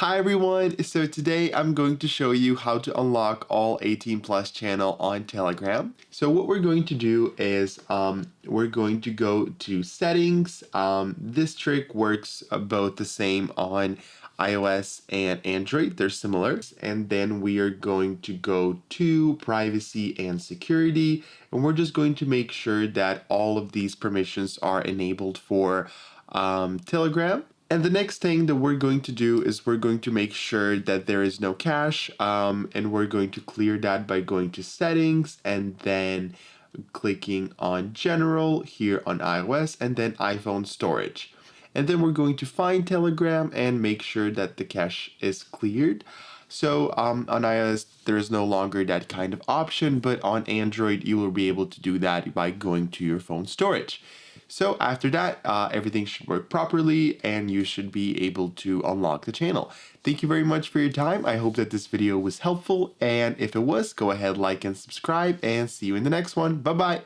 Hi everyone, so today I'm going to show you how to unlock all 18 plus channel on Telegram. So what we're going to do is we're going to go to settings. This trick works both the same on iOS and Android, they're similar. And then we are going to go to privacy and security, and we're just going to make sure that all of these permissions are enabled for Telegram. And the next thing that we're going to do is we're going to make sure that there is no cache, and we're going to clear that by going to settings and then clicking on general here on iOS and then iPhone storage. And then we're going to find Telegram and make sure that the cache is cleared. So on iOS, there is no longer that kind of option, but on Android, you will be able to do that by going to your phone storage. So after that, everything should work properly and you should be able to unlock the channel. Thank you very much for your time. I hope that this video was helpful, and if it was, go ahead, like and subscribe, and see you in the next one. Bye bye.